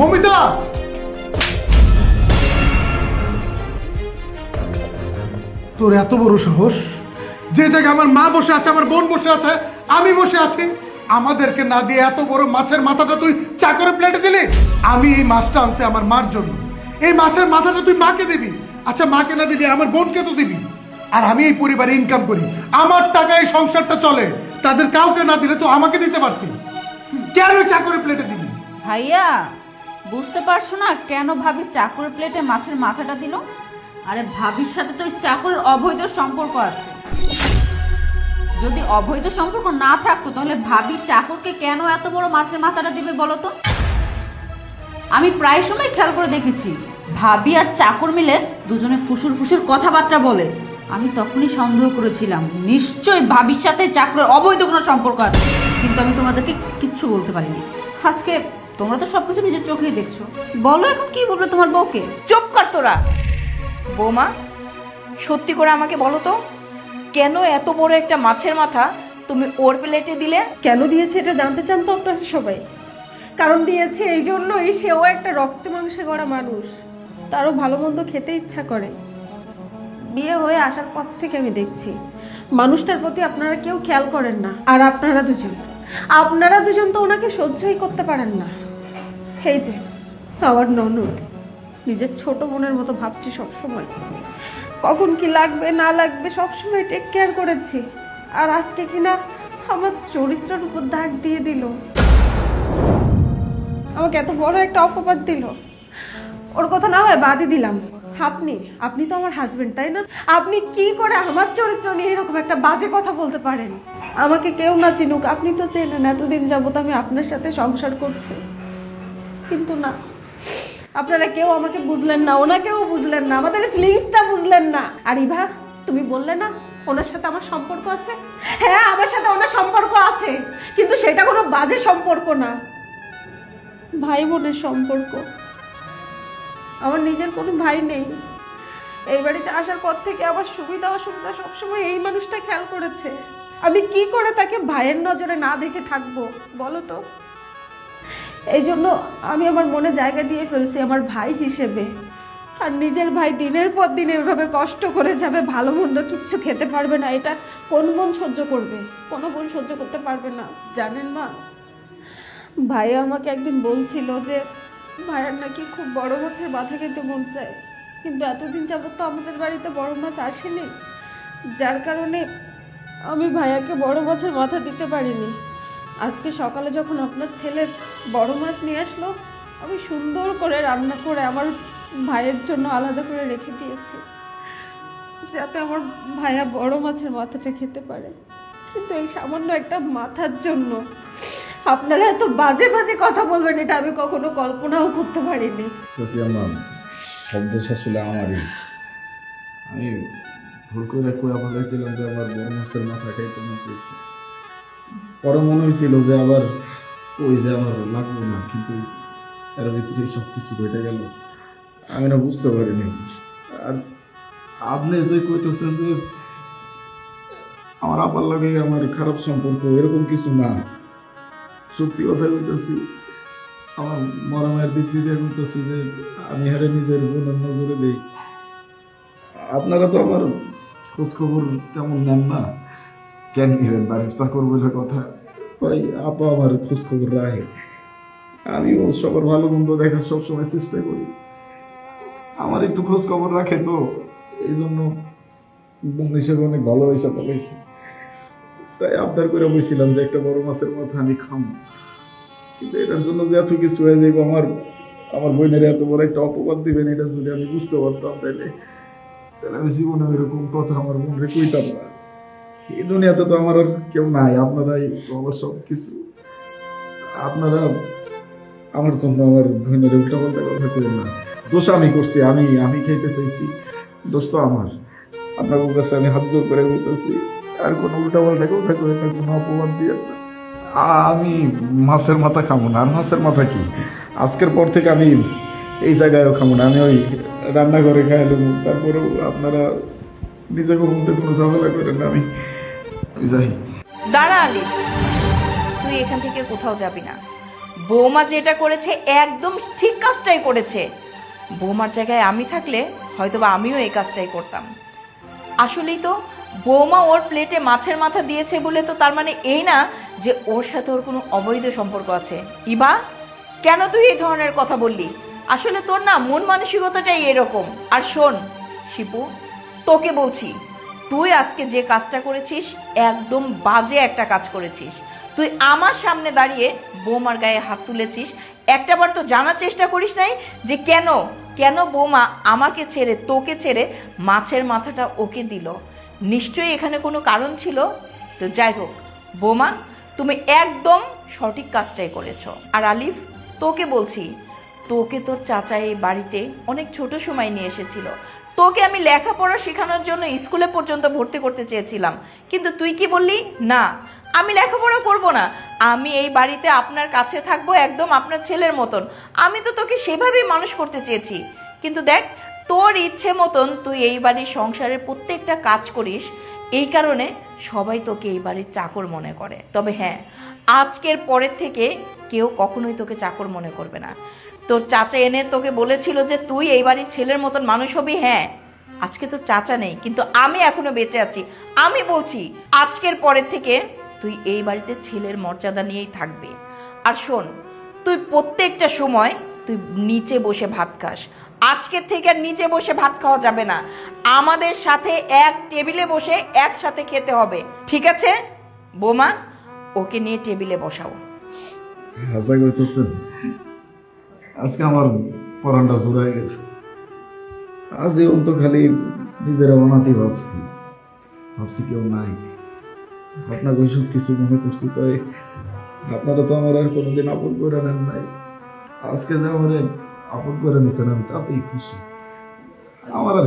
মমিতা, তোর এত বড় সাহস, যে জায়গায় আমার মা বসে আছে, আমার বোন বসে আছে, আমি বসে আছি, আমাদেরকে না দিয়ে এত বড় মাছের মাথাটা তুই চা করে প্লেটে দিলি। আমি এই মাছটা আনছি আমার মার জন্য, এই মাছের মাথাটা তুই মাকে দিবি। আচ্ছা, মাকে না দিবি আমার বোনকে তো দিবি। আর আমি এই পরিবারে ইনকাম করি, আমার টাকায় সংসারটা চলে, তাদের কাউকে না দিলে তো আমাকে দিতে পারতি। কেন চা করে প্লেটে দিবি? ভাইয়া, বুঝতে পারছো না কেন ভাবি চাকরের প্লেটে মাছের মাথাটা দিল? আরে ভাবির সাথে তো ওই চাকরের অবৈধ সম্পর্ক আছে। যদি অবৈধ সম্পর্ক না থাকতো তাহলে ভাবি চাকরকে কেন এত বড় মাছের মাথাটা দিবে বলো তো? আমি প্রায় সময় খেয়াল করে দেখেছি ভাবি আর চাকর মিলে দুজনে ফুসুর ফুসুর কথাবার্তা বলে। আমি তখনই সন্দেহ করেছিলাম নিশ্চয়ই ভাবির সাথে চাকরের অবৈধ কোনো সম্পর্ক আছে, কিন্তু আমি তোমাদেরকে কিচ্ছু বলতে পারিনি। আজকে তোমরা তো সবকিছু নিজের চোখেই দেখছো, বলো এখন কি বলবে তোমার বউকে? চুপ কর তোরা। বৌমা, সত্যি করে আমাকে বলো তো, কেন এত বড় একটা মাছের মাথা তুমি ওর প্লেটে দিলে? কেন দিয়েছে এটা জানতে চান তো আপনারা সবাই? কারণ দিয়েছে এই জন্যই, সেও একটা রক্তে মাংসে গড়া মানুষ, তারও ভালো মন্দ খেতে ইচ্ছা করে। বিয়ে হয়ে আসার পর থেকে আমি দেখছি মানুষটার প্রতি আপনারা কেউ খেয়াল করেন না। আর আপনারা দুজন তো ওনাকে সহ্যই করতে পারেন না। এই যে আমার ননদ, নিজের ছোট বোনের মতো ভাবছি সবসময়, কখন কি লাগবে না লাগবে সবসময় টেক কেয়ার করেছি। আর আজকে কিনা আমার চরিত্রের উপর দাগ দিয়ে দিল, আমাকে এত বড় একটা অপবাদ দিল। ওর কথা না হয় বাদই দিলাম, আপনি তো আমার হাজবেন্ড, তাই না? আপনি কি করে আমার চরিত্র নিয়ে এরকম একটা বাজে কথা বলতে পারেন? আমাকে কেউ না চিনুক, আপনি তো চেনেন, এতদিন যাবত আমি আপনার সাথে সংসার করছি, কিন্তু না, আপনারা কেউ আমাকে বুঝলেন না, ওনাকেও বুঝলেন না, আমাদের ফিলিংসটা বুঝলেন না। আর ইভা, তুমি বললে না ওনার সাথে আমার সম্পর্ক আছে? হ্যাঁ, আমার সাথে ওনার সম্পর্ক আছে, কিন্তু সেটা কোনো বাজে সম্পর্ক না, ভাই বোনের সম্পর্ক। আমার নিজের কোনো ভাই নেই। এই বাড়িতে আসার পর থেকে আমার সুবিধা অসুবিধা সবসময় এই মানুষটা খেয়াল করেছে। আমি কি করে তাকে ভাইয়ের নজরে না দেখে থাকবো বলো তো? এই জন্য আমি আমার মনে জায়গা দিয়ে ফেলছি আমার ভাই হিসেবে। আর নিজের ভাই দিনের পর দিন এভাবে কষ্ট করে যাবে, ভালো মন্দ কিচ্ছু খেতে পারবে না, এটা কোন বোন সহ্য করবে? কোনো বোন সহ্য করতে পারবে না। জানেন মা, ভাইয়া আমাকে একদিন বলছিল যে ভাইয়ার নাকি খুব বড় মাছের মাথা খেতে মন চায়, কিন্তু এতদিন যাবত তো আমাদের বাড়িতে বড় মাছ আসেনি, যার কারণে আমি ভাইয়াকে বড় মাছের মাথা দিতে পারিনি। আজকে সকালে যখন আপনার ছেলে বড় মাছ নিয়ে আসলো, আমি সুন্দর করে রান্না করে আমার ভাইয়ের জন্য আলাদা করে রেখে দিয়েছি, যাতে আমার ভাইয়া বড় মাছের মাথাটা খেতে পারে। কিন্তু এই সামান্য একটা মাথার জন্য আপনারা এত বাজে বাজে কথা বলবেন, এটা আমি কখনো কল্পনাও করতে পারিনি। আমার শব্দ আসলে আমারই, আমি ভুল করে কইয়া বলেছিলাম যে আবার বড় মাছের মাথা খাইতে চেয়েছি। পরে মনে হয়েছিল যে আবার ওই যে আমার লাগলো না, কিন্তু এর ভিতরে সব কিছু ঘটে গেল, আমি না বুঝতে পারিনি। আর আপনি যে কইতেছেন যে আমার আপার লাগে আমার খারাপ সম্পর্ক, এরকম কিছু না, সত্যি কথা কইতেছি। আমার মরমের দিক দিয়ে কইতেছি যে আমি হারে নিজের বোনের নজরে দেই। আপনারা তো আমার খোঁজ খবর তেমন নেন না, কেন নিবেন? বাড়ির চাকর বলে কথা, ভাই আপা আমার খোঁজ খবর রাখে, আমিও সবার ভালো মন্দ দেখার সবসময় চেষ্টা করি, আমার একটু খোঁজ খবর রাখে, তো এই জন্য বোন হিসেবে অনেক ভালোবাসা পালাইছি। তাই আবদার করে বলছিলাম যে একটা বড় মাছের মাথা আমি খামো, কিন্তু এটার জন্য যে এত কিছু হয়ে যাইব, আমার বোনের এত বড় একটা অপবাদ দিবেন, এটা যদি আমি বুঝতে পারতাম তাহলে আমি জীবনে এরকম কথা আমার মনে কইতাম না। এই দুনিয়াতে তো আমার আর কেউ নাই, আপনারাই আমার সব কিছু। আপনারা আমার জন্য আমার বোনের উল্টা পাল্টা কথা করেন না। দোষ আমি করছি, আমি খাইতে চাইছি, দোষ তো আমার। আপনার কাছে আমি হাত জোর করে বলতেছি, আর কোনো উল্টা পাল্টা কথা করেন না, কোনো অপমান দিয়ে না। আমি মাছের মাথা খাবো না। আর মাছের মাথা কি, আজকের পর থেকে আমি এই জায়গায়ও খাবো না, আমি ওই রান্নাঘরে খাইলে। তারপরেও আপনারা নিজেকে মধ্যে কোনো ঝামেলা করেন না, আমি যাই। দাঁড়া আলী, তুই এখান থেকে কোথাও যাবি না। বৌমা যেটা করেছে একদম ঠিক কাজটাই করেছে। বৌমার জায়গায় আমি থাকলে হয়তোবা আমিও এই কাজটাই করতাম। আসলেই তো বৌমা ওর প্লেটে মাছের মাথা দিয়েছে বলে তো তার মানে এই না যে ওর সাথে ওর কোনো অবৈধ সম্পর্ক আছে। ইভা, কেন তুই এই ধরনের কথা বললি? আসলে তোর না মন মানসিকতাটাই এরকম। আর শোন শিপু, তোকে বলছি, তুই আজকে যে কাজটা করেছিস একদম বাজে একটা কাজ করেছিস। তুই আমার সামনে দাঁড়িয়ে বৌমার গায়ে হাত তুলেছিস। একটাবার তো জানার চেষ্টা করিস নাই যে কেন কেন বৌমা আমাকে ছেড়ে তোকে ছেড়ে মাছের মাথাটা ওকে দিল। নিশ্চয়ই এখানে কোনো কারণ ছিল। তো যাই হোক বৌমা, তুমি একদম সঠিক কাজটাই করেছো। আর আলিফ, তোকে বলছি, তোকে তোর চাচা এই বাড়িতে অনেক ছোট সময় নিয়ে এসেছিল। তোকে আমি লেখাপড়া শেখানোর জন্য স্কুলে পর্যন্ত ভর্তি করতে চেয়েছিলাম, কিন্তু তুই কি বললি? না, আমি লেখাপড়া করব না, আমি এই বাড়িতে আপনার কাছে থাকবো একদম আপনার ছেলের মতন। আমি তো তোকে সেভাবেই মানুষ করতে চেয়েছি, কিন্তু দেখ তোর ইচ্ছে মতন তুই এই বাড়ির সংসারের প্রত্যেকটা কাজ করিস। এই কারণে সবাই তোকে এই বাড়ির চাকর মনে করে। তবে হ্যাঁ, আজকের পরের থেকে কেউ কখনোই তোকে চাকর মনে করবে না। তোর চাচা এনে তোকে বলেছিল যে তুই এই বাড়ির ছেলের মতন মানুষ হবি। হ্যাঁ, আজকে তো চাচা নেই, কিন্তু আমি এখনো বেঁচে আছি। আমি বলছি আজকের পরের থেকে তুই এই বাড়িতে ছেলের মর্যাদা নিয়েই থাকবি। আর শোন, তুই প্রত্যেকটা সময় তুই নিচে বসে ভাত খাস। আজকের থেকে আর নিচে বসে ভাত খাওয়া যাবে না, আমাদের সাথে এক টেবিলে বসে একসাথে খেতে হবে, ঠিক আছে? বৌমা, ওকে নিয়ে টেবিলে বসাও। আশা করতেছেন আজকে আমার পরানটা জোড়ায় গেছে। আজীবন তো খালি নিজের অনাতি ভাবছি কেউ নাই। আপনাকে ওইসব কিছু মনে করছি, তাই আপনারা তো আমার আর কোনোদিন আপন করে নেন নাই। আজকে যে আমার আপন করে নিচ্ছেন আমি তাতেই খুশি। আমার আর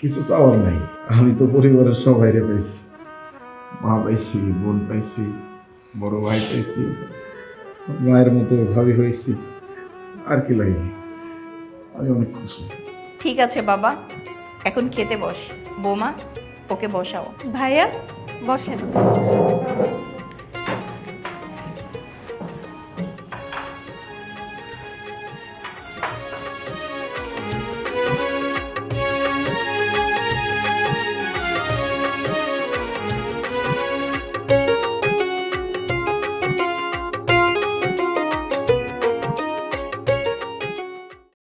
কিছু চাওয়ার নাই। আমি তো পরিবারের সবাইরে পাইছি, মা পাইছি, বোন পাইছি, বড় ভাই পাইছি, মায়ের মতো ভাবি হয়েছি। আর কি লাগে, আমি অনেক খুশি। ঠিক আছে বাবা, এখন খেতে বস। বৌমা, ওকে বসাও। ভাইয়া বসেন।